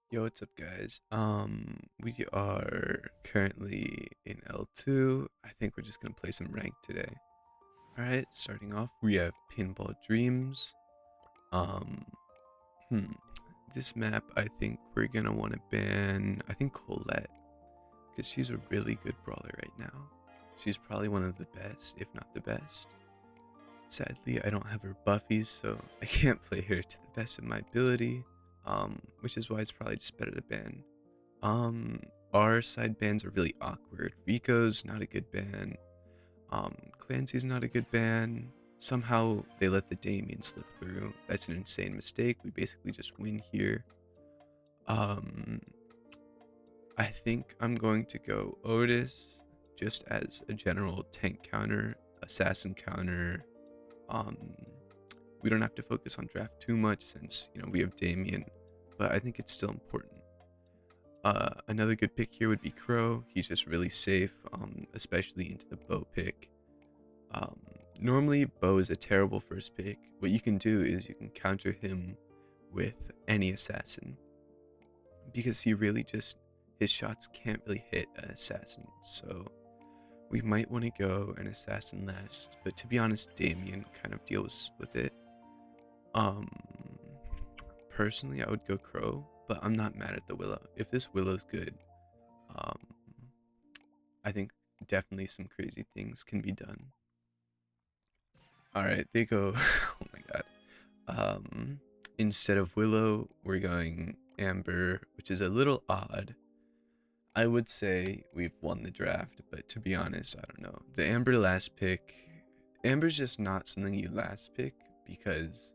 Yo, what's up, guys? We are currently in L2. I think we're just gonna play some rank today. All right, starting off, we have Pinball Dreams. Um, hmm, this map, I think we're gonna want to ban. I think Colette, because she's a really good brawler right now. She's probably one of the best, if not the best. Sadly, I don't have her buffies, so I can't play her to the best of my ability. Which is why it's probably just better to ban. Um, our side bans are really awkward. Rico's not a good ban. Clancy's not a good ban. Somehow they let the Damien slip through. That's an insane mistake. We basically just win here. Um, I think I'm going to go Otis just as a general tank counter, assassin counter. Um, we don't have to focus on draft too much since we have Damien, but I think it's still important. Another good pick here would be Crow. He's just really safe, especially into the bow pick. Um, Normally, bow is a terrible first pick. What you can do is you can counter him with any assassin because he really just his shots can't really hit an assassin. So we might want to go an assassin last, but to be honest, Damien kind of deals with it. Um, Personally, I would go Crow, but I'm not mad at the Willow. If this Willow's good, um, I think definitely some crazy things can be done. All right, they go. Oh my god. Instead of Willow, we're going Amber, which is a little odd. I would say we've won the draft, but to be honest, I don't know. The Amber last pick, Amber's just not something you last pick because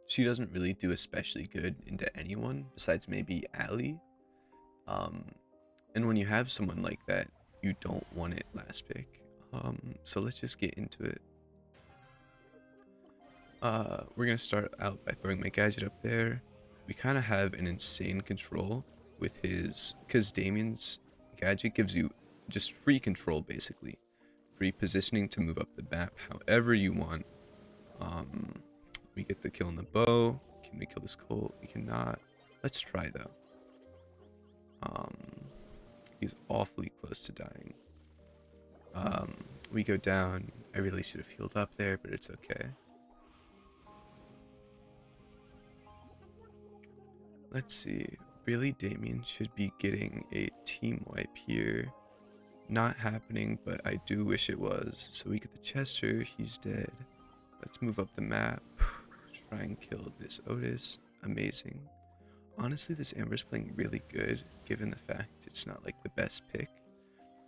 she doesn't really do especially good into anyone besides maybe Allie. Um, and when you have someone like that, you don't want it last pick. So let's just get into it. We're gonna start out by throwing my gadget up there. We kind of have an insane control with his, because Damien's gadget gives you just free control basically, free positioning to move up the map however you want. Um, we get the kill on the bow. Can we kill this Colt? We cannot. Let's try though. Um, he's awfully close to dying. Um, we go down. I really should have healed up there, but it's okay. Let's see. Really, Damien should be getting a team wipe here. Not happening, but I do wish it was. So we get the Chester. He's dead. Let's move up the map. Try and kill this Otis. Amazing. Honestly, this Amber's playing really good, given the fact it's not like the best pick.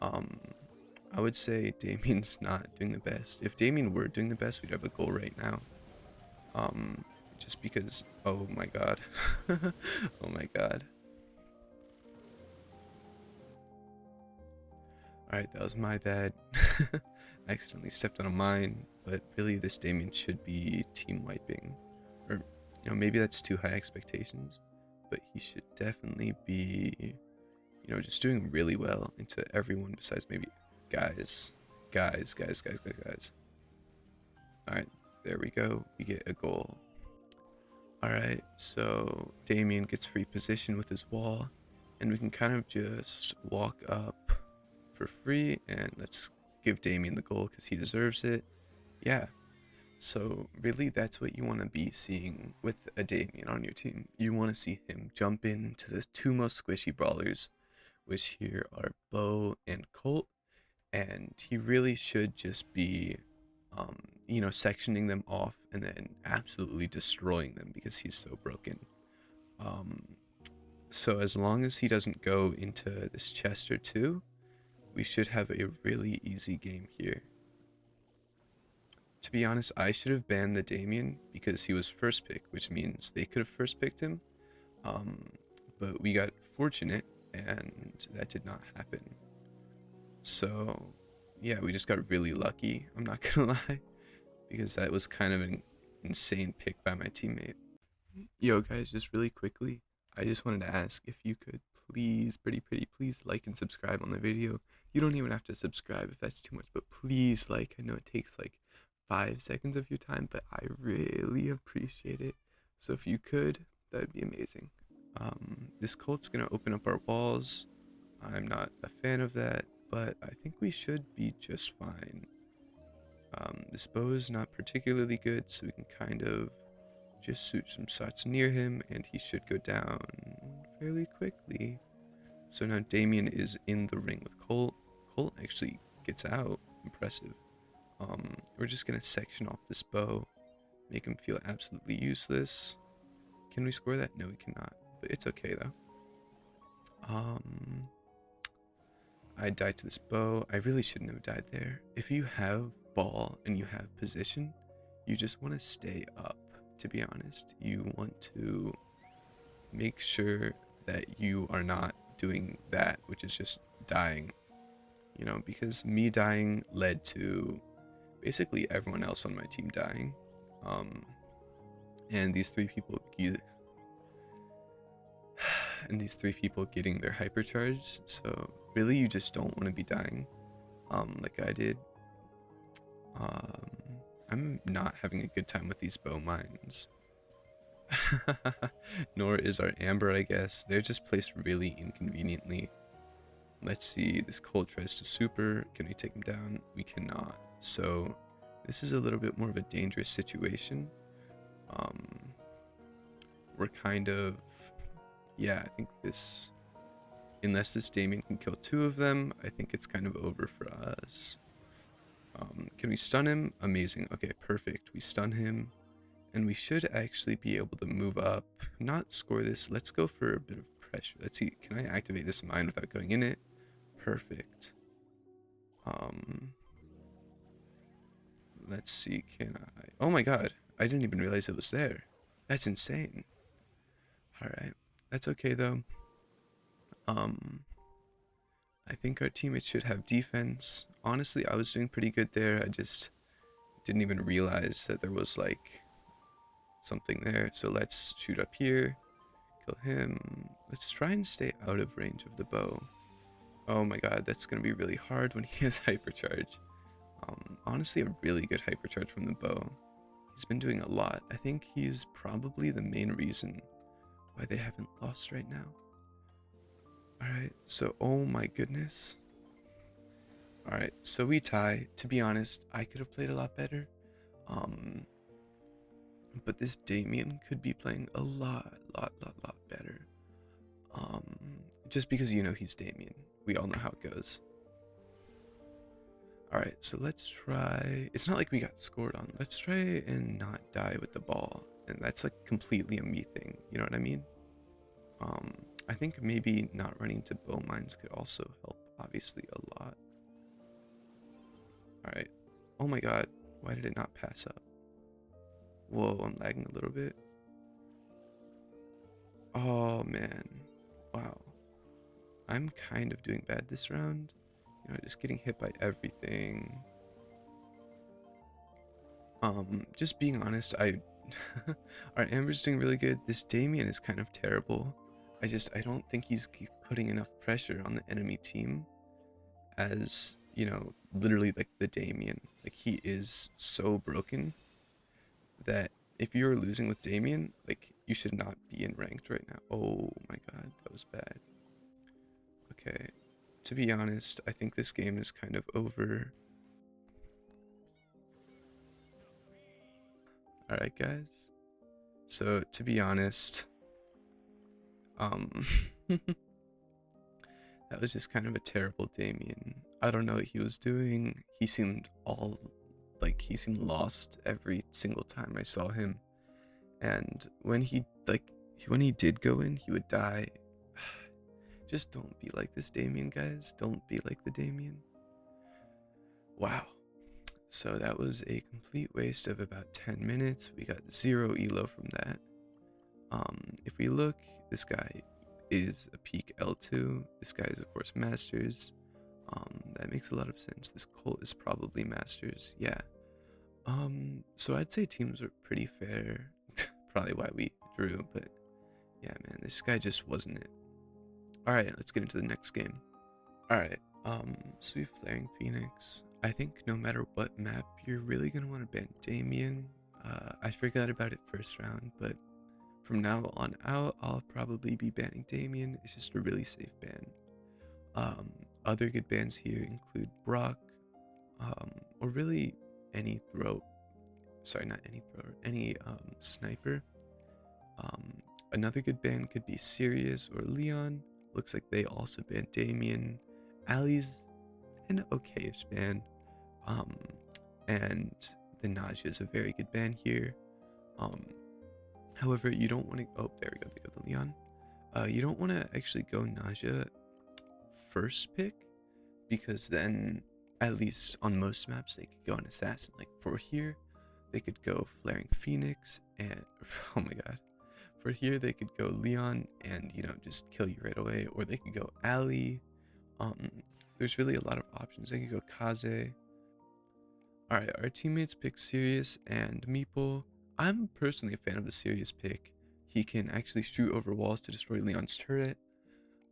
Um, I would say Damien's not doing the best. If Damien were doing the best, we'd have a goal right now. Um, just because, oh my god. Oh my god. Alright, that was my bad. I accidentally stepped on a mine, but really this Damien should be team wiping. Or, maybe that's too high expectations, but he should definitely be, just doing really well into everyone besides maybe guys. Guys. Alright, there we go. We get a goal. Alright, so Damien gets free position with his wall, and we can kind of just walk up for free, and let's give Damien the goal because he deserves it. Yeah, so really that's what you want to be seeing with a Damien on your team. You want to see him jump into the two most squishy brawlers, which here are Bo and Colt, and he really should just be sectioning them off and then absolutely destroying them because he's so broken. Um, so as long as he doesn't go into this Chester too, we should have a really easy game here. To be honest, I should have banned the Damien because he was first pick, which means they could have first picked him. Um, but we got fortunate and that did not happen. So yeah, we just got really lucky, I'm not gonna lie, because that was kind of an insane pick by my teammate. Yo guys, just really quickly, I just wanted to ask if you could please, pretty please like and subscribe on the video. You don't even have to subscribe if that's too much, but please like. I know it takes like 5 seconds of your time, but I really appreciate it. So if you could, that'd be amazing. This Colt's gonna open up our walls. I'm not a fan of that, but I think we should be just fine. This bow is not particularly good, so we can kind of just shoot some shots near him, and he should go down fairly quickly. So now Damien is in the ring with Colt. Colt actually gets out. Impressive. We're just gonna section off this bow, make him feel absolutely useless. Can we score that? No, we cannot. But it's okay though. I died to this bow. I really shouldn't have died there. If you have ball and you have position, you just want to stay up, to be honest. You want to make sure that you are not doing that, which is just dying. You know, because me dying led to basically everyone else on my team dying. And these three people getting their hypercharge. So really, you just don't want to be dying, like I did. I'm not having a good time with these bow mines. Nor is our amber, I guess. They're just placed really inconveniently. Let's see, this Colt tries to super. Can we take him down? We cannot. So this is a little bit more of a dangerous situation. We're kind of, yeah, I think this, unless this Damien can kill two of them, I think it's kind of over for us. Can we stun him? Amazing. Okay, perfect. We stun him. And we should actually be able to move up. Not score this. Let's go for a bit of pressure. Let's see. Can I activate this mine without going in it? Perfect. Let's see. Can I? Oh my god. I didn't even realize it was there. That's insane. Alright. That's okay though. I think our teammates should have defense. Honestly, I was doing pretty good there. I just didn't even realize that there was like something there. So let's shoot up here, kill him. Let's try and stay out of range of the bow. Oh my god, that's gonna be really hard when he has hypercharge. Honestly, a really good hypercharge from the bow. He's been doing a lot. I think he's probably the main reason why they haven't lost right now. Alright, so oh my goodness. Alright, so we tie. To be honest, I could have played a lot better. But this Damien could be playing a lot better. Just because you know he's Damien. We all know how it goes. Alright, so let's try. It's not like we got scored on. Let's try and not die with the ball. And that's like completely a me thing. You know what I mean? I think maybe not running to bow mines could also help, obviously, a lot. Alright. Oh my god. Why did it not pass up? Whoa, I'm lagging a little bit. Oh man. Wow. I'm kind of doing bad this round. You know, just getting hit by everything. Just being honest, our Amber's doing really good. This Damien is kind of terrible. I don't think he's putting enough pressure on the enemy team as, you know, literally like the Damien. Like he is so broken that if you're losing with Damien, like you should not be in ranked right now. Oh my god, that was bad. Okay, to be honest, I think this game is kind of over. Alright guys, so to be honest, that was just kind of a terrible Damien. I don't know what he was doing. He seemed lost every single time I saw him. And when he did go in, he would die. Just don't be like this Damien, guys. Don't be like the Damien. Wow. So that was a complete waste of about 10 minutes. We got 0 elo from that. If we look, this guy is a peak L2. This guy is, of course, Masters. That makes a lot of sense. This Colt is probably Masters. Yeah. So I'd say teams are pretty fair. Probably why we drew, but yeah, man, this guy just wasn't it. Alright, let's get into the next game. Alright, so we have Flaring Phoenix. I think no matter what map, you're really gonna want to ban Damien. I forgot about it first round, but from now on out, I'll probably be banning Damien. It's just a really safe ban. Um, Other good bans here include Brock, or really any throw. Sorry, not any thrower, any sniper. Um, Another good ban could be Sirius or Leon. Looks like they also banned Damien. Ali's an okayish ban. Um, and the Naja is a very good ban here. Um, However, you don't want to. Oh, there we go. They go the Leon. You don't want to actually go Naja first pick, because then, at least on most maps, they could go an assassin. Like for here, they could go Flaring Phoenix, and oh my god, for here they could go Leon and just kill you right away, or they could go Ali. There's really a lot of options. They could go Kaze. All right, our teammates pick Sirius and Meeple. I'm personally a fan of the Sirius pick. He can actually shoot over walls to destroy Leon's turret.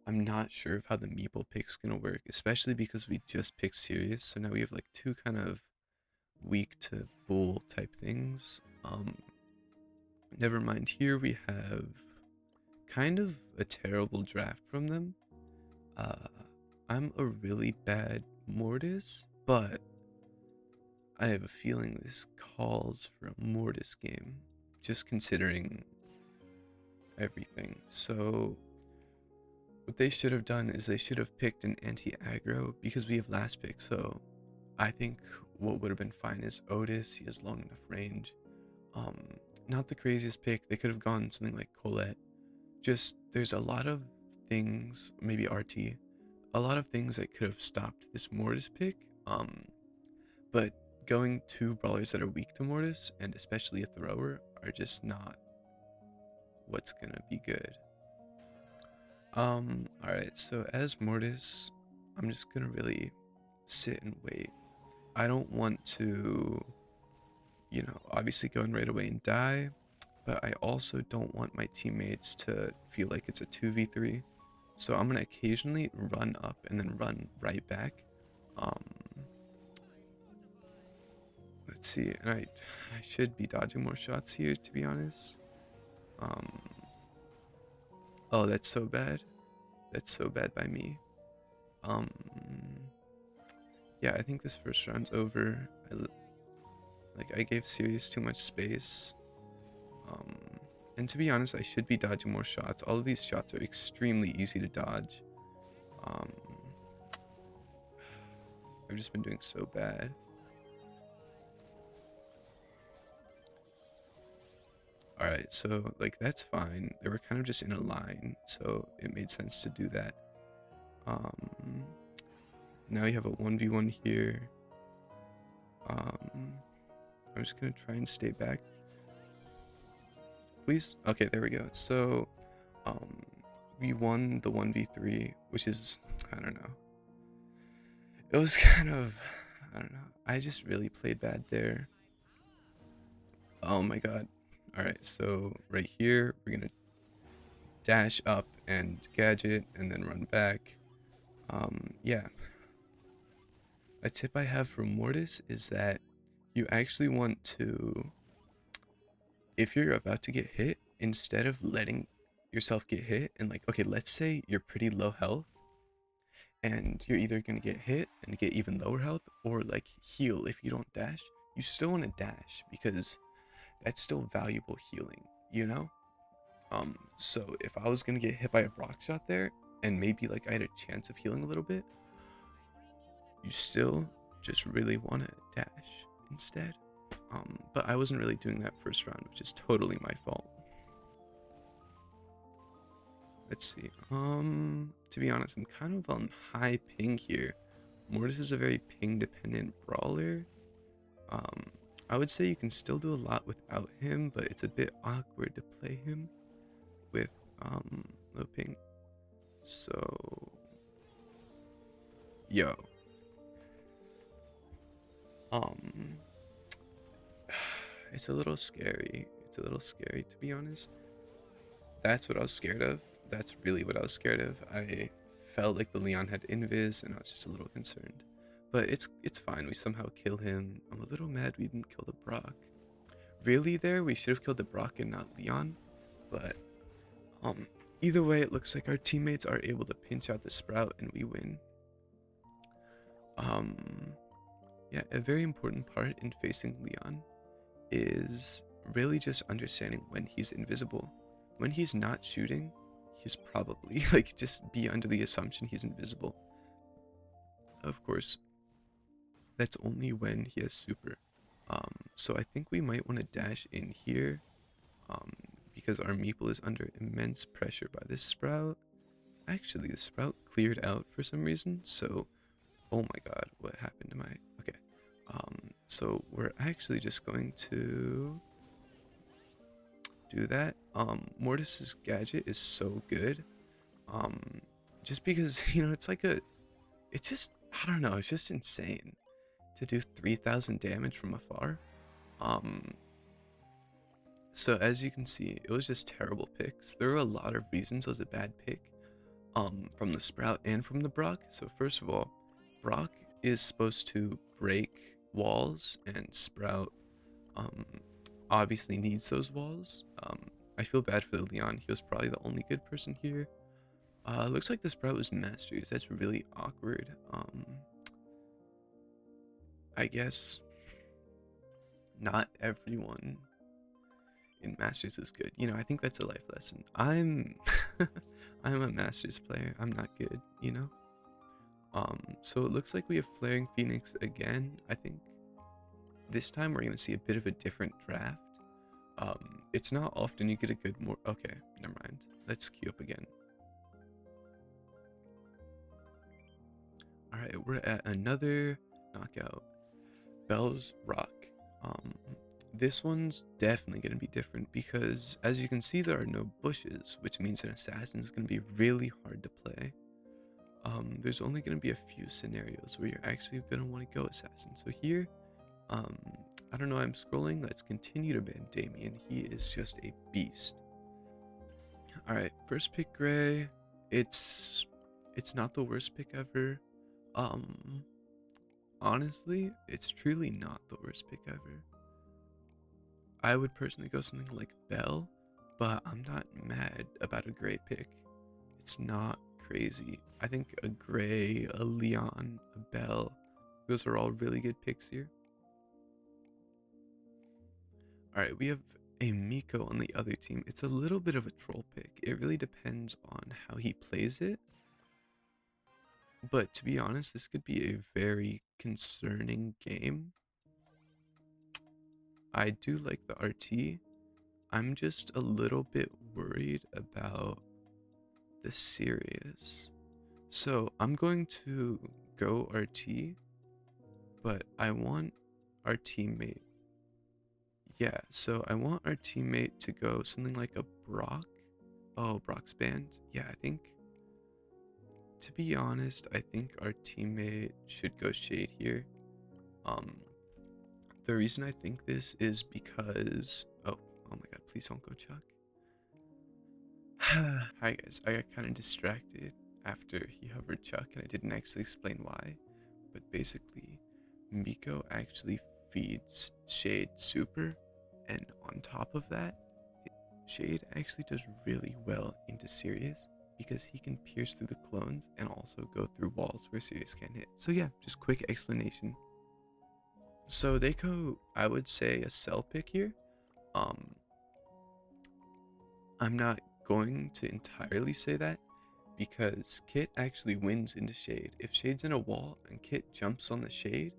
I'm not sure of how the Meeple pick's gonna work, especially because we just picked Sirius, so now we have like two kind of weak to bull type things. Never mind, here we have kind of a terrible draft from them. I'm a really bad Mortis, but I have a feeling this calls for a Mortis game, just considering everything. So what they should have done is they should have picked an anti-aggro, because we have last pick. So I think what would have been fine is Otis. He has long enough range. Not the craziest pick. They could have gone something like Colette. Just there's a lot of things, maybe RT, a lot of things that could have stopped this Mortis pick. But going two brawlers that are weak to Mortis, and especially a thrower, are just not what's gonna be good. Alright, so as Mortis, I'm just gonna really sit and wait. I don't want to, obviously go in right away and die, but I also don't want my teammates to feel like it's a 2v3. So I'm gonna occasionally run up and then run right back. Let's see, and I should be dodging more shots here, to be honest. Oh, that's so bad. That's so bad by me. Um, yeah, I think this first round's over. I gave Sirius too much space. And to be honest, I should be dodging more shots. All of these shots are extremely easy to dodge. I've just been doing so bad. Alright, so that's fine. They were kind of just in a line, so it made sense to do that. Now you have a 1v1 here. I'm just gonna try and stay back. Please? Okay, there we go. So, we won the 1v3, which is, I don't know. It was kind of, I don't know. I just really played bad there. Oh my god. Alright, so right here, we're gonna dash up and gadget and then run back. Yeah. A tip I have for Mortis is that you actually want to, if you're about to get hit, instead of letting yourself get hit and okay, let's say you're pretty low health and you're either gonna get hit and get even lower health, or heal. If you don't dash, you still want to dash, because that's still valuable healing, so if I was gonna get hit by a Brock shot there and maybe I had a chance of healing a little bit, you still just really want to dash instead. But I wasn't really doing that first round, which is totally my fault. Let's see. To be honest, I'm kind of on high ping here. Mortis is a very ping dependent brawler. I would say you can still do a lot without him, but it's a bit awkward to play him with low ping. So yo. It's a little scary. It's a little scary, to be honest. That's what I was scared of. That's really what I was scared of. I felt like the Leon had invis, and I was just a little concerned. But it's fine. We somehow kill him. I'm a little mad we didn't kill the Brock. Really, there we should have killed the Brock and not Leon. But um, either way, it looks like our teammates are able to pinch out the Sprout and we win. Um, yeah, a very important part in facing Leon is really just understanding when he's invisible. When he's not shooting, he's probably like just be under the assumption he's invisible. Of course, that's only when he has super. So I think we might want to dash in here um, because our Meeple is under immense pressure by this Sprout. Actually, the Sprout cleared out for some reason, so oh my god, what happened to my... Okay, so we're actually just going to do that. Mortis's gadget is so good, um, just because, you know, it's like a... It's just, I don't know, it's just insane to do 3,000 damage from afar. Um, so as you can see, it was just terrible picks. There were a lot of reasons it was a bad pick, from the Sprout and from the Brock. So first of all, Brock is supposed to break walls, and Sprout, um, obviously needs those walls. I feel bad for the Leon. He was probably the only good person here. Looks like the Sprout was Masters. That's really awkward. I guess not everyone in Masters is good. You know, I think that's a life lesson. I'm I'm a Masters player. I'm not good, you know? So it looks like we have Flaring Phoenix again. I think this time we're gonna see a bit of a different draft. It's not often you get a good more... Okay, never mind. Let's queue up again. Alright, we're at another knockout. Bell's Rock. This one's definitely going to be different because, as you can see, there are no bushes, which means an assassin is going to be really hard to play. There's only going to be a few scenarios where you're actually going to want to go assassin. So here, I don't know, I'm scrolling. Let's continue to ban Damien. He is just a beast. Alright, first pick Gray. It's not the worst pick ever. Honestly, it's truly not the worst pick ever. I would personally go something like Bell, but I'm not mad about a Gray pick. It's not crazy. I think a Gray, a Leon, a Bell, those are all really good picks here. Alright, we have a Miko on the other team. It's a little bit of a troll pick. It really depends on how he plays it. But to be honest, this could be a very concerning game. I do like the RT. I'm just a little bit worried about the Sirius. So I'm going to go RT, but I want our teammate. Yeah, so I want our teammate to go something like a Brock. Oh, Brock's banned. Yeah, I think, to be honest, I think our teammate should go Shade here. The reason I think this is because... Oh my god, please don't go Chuck. Hi guys, I got kind of distracted after he hovered Chuck and I didn't actually explain why. But basically, Miko actually feeds Shade super, and on top of that, Shade actually does really well into Sirius because he can pierce through the clones and also go through walls where Sirius can't hit. So yeah, just quick explanation. So they go, I would say, a sell pick here. I'm not going to entirely say that because Kit actually wins into Shade. If Shade's in a wall and Kit jumps on the Shade,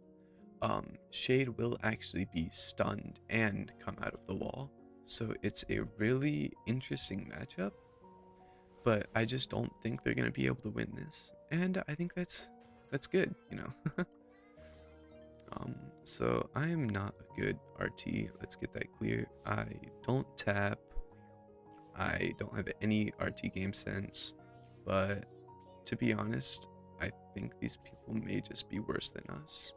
Shade will actually be stunned and come out of the wall. So it's a really interesting matchup, but I just don't think they're gonna be able to win this. And I think that's good, you know. So I am not a good RT. Let's get that clear. I don't tap. I don't have any RT game sense, but to be honest, I think these people may just be worse than us.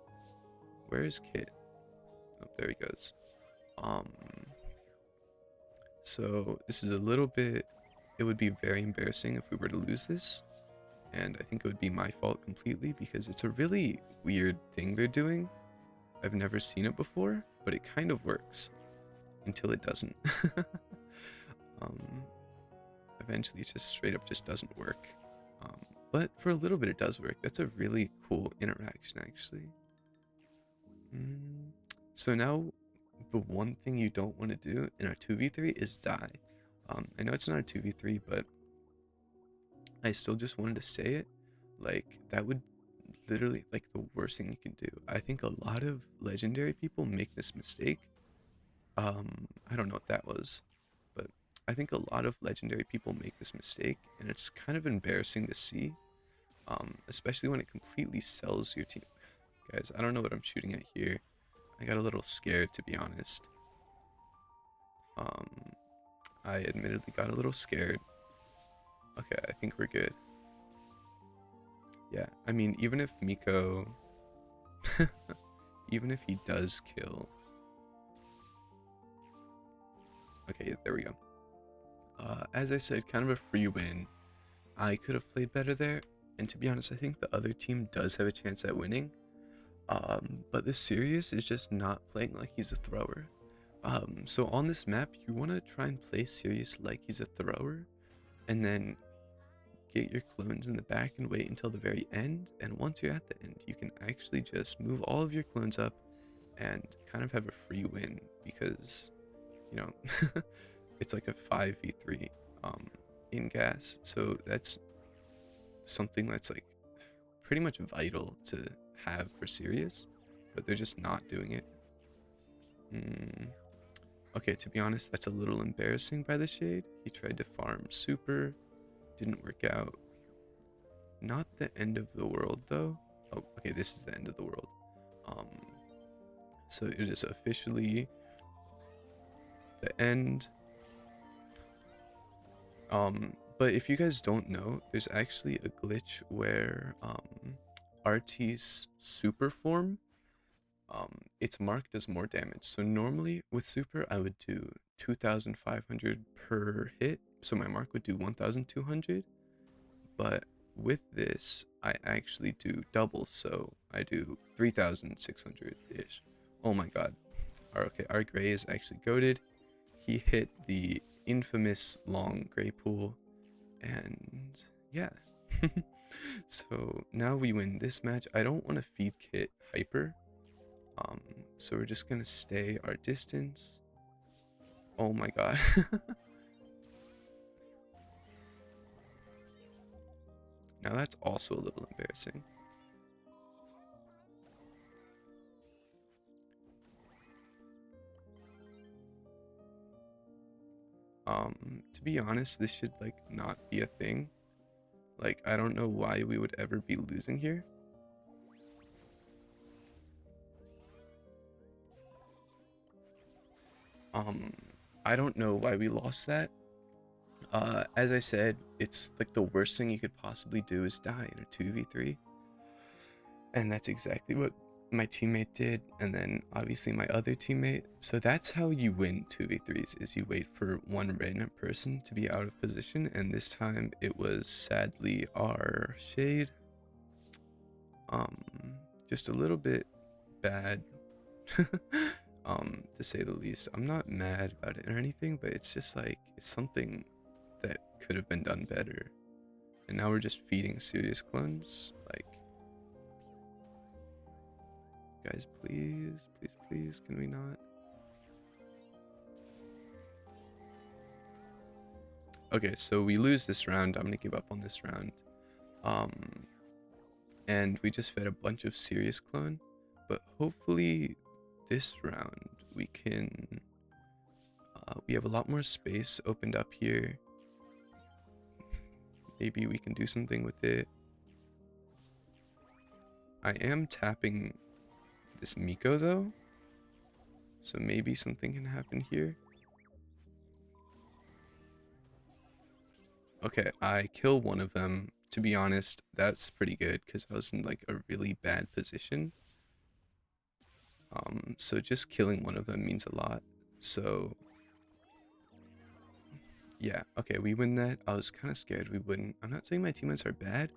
Where is Kit? Oh, there he goes. So this is a little bit, it would be very embarrassing if we were to lose this, and I think it would be my fault completely because it's a really weird thing they're doing. I've never seen it before, but it kind of works until it doesn't. Um, Eventually it just straight up just doesn't work. Um, but for a little bit it does work. That's a really cool interaction actually. Mm, So now the one thing you don't want to do in our 2v3 is die. I know it's not a 2v3, but I still just wanted to say it. Like, that would literally, like, the worst thing you can do. I think a lot of legendary people make this mistake. I don't know what that was, but I think a lot of legendary people make this mistake, and it's kind of embarrassing to see, especially when it completely sells your team. Guys, I don't know what I'm shooting at here. I got a little scared, to be honest. Um, I admittedly got a little scared. Okay, I think we're good. Yeah, I mean, even if Miko, even if he does kill. Okay, there we go. As I said, kind of a free win. I could have played better there, and to be honest, I think the other team does have a chance at winning. But the Sirius is just not playing like he's a thrower. So on this map, you want to try and play Sirius like he's a thrower, and then get your clones in the back and wait until the very end. And once you're at the end, you can actually just move all of your clones up and kind of have a free win because, you know, it's like a 5v3 in gas. So that's something that's like pretty much vital to have for Sirius, but they're just not doing it. Okay, to be honest, that's a little embarrassing by the Shade. He tried to farm super, didn't work out. Not the end of the world though. Oh, okay, this is the end of the world. Um, so it is officially the end. But if you guys don't know, there's actually a glitch where RT's super form, it's marked as more damage. So normally with super, I would do 2,500 per hit. So my mark would do 1,200. But with this, I actually do double. So I do 3,600-ish. Oh my god. Okay, our gray is actually goated. He hit the infamous long gray pool. And yeah. So now we win this match. I don't want to feed kit hyper. So we're just gonna stay our distance. Oh my god. Now that's also a little embarrassing. To be honest, this should like not be a thing. Like, I don't know why we would ever be losing here. Um, I don't know why we lost that. As I said, it's like the worst thing you could possibly do is die in a 2v3. And that's exactly what my teammate did, and then obviously my other teammate. So that's how you win 2v3s, is you wait for one random person to be out of position, and this time it was sadly our Shade. Just a little bit bad, to say the least. I'm not mad about it or anything, but it's just like, it's something that could have been done better. And now we're just feeding serious clones, like, guys, please, please, please, can we not? Okay, so we lose this round. I'm gonna give up on this round. And we just fed a bunch of serious clone, but hopefully this round we can, we have a lot more space opened up here. Maybe we can do something with it. I am tapping this Miko though, so maybe something can happen here. Okay, I kill one of them. To be honest, that's pretty good because I was in like a really bad position. So just killing one of them means a lot. So yeah, okay, we win that. I was kind of scared we wouldn't. I'm not saying my teammates are bad.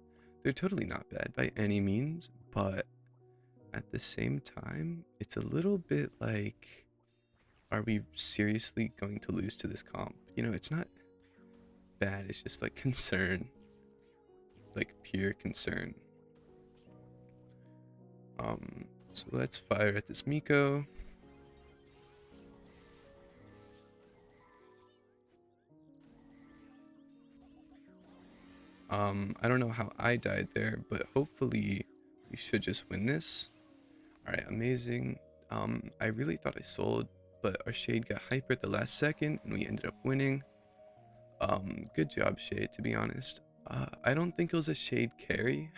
They're totally not bad by any means, but at the same time, it's a little bit like, are we seriously going to lose to this comp? it's not bad. It's just like concern, like pure concern. So let's fire at this Miko. I don't know how I died there, but hopefully we should just win this. All right, amazing. I really thought I sold, but our Shade got hyper at the last second, and we ended up winning. Good job, Shade, to be honest. I don't think it was a Shade carry.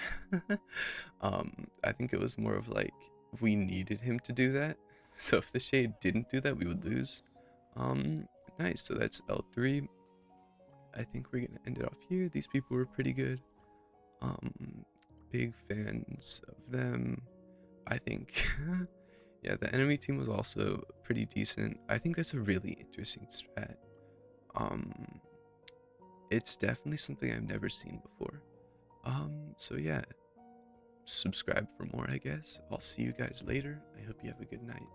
I think it was more of like we needed him to do that. So if the Shade didn't do that, we would lose. Nice. So that's L3. I think we're gonna end it off here. These people were pretty good. Um, Big fans of them. I think, yeah, the enemy team was also pretty decent. I think that's a really interesting strat. Um, it's definitely something I've never seen before. So yeah, subscribe for more, I guess. I'll see you guys later. I hope you have a good night.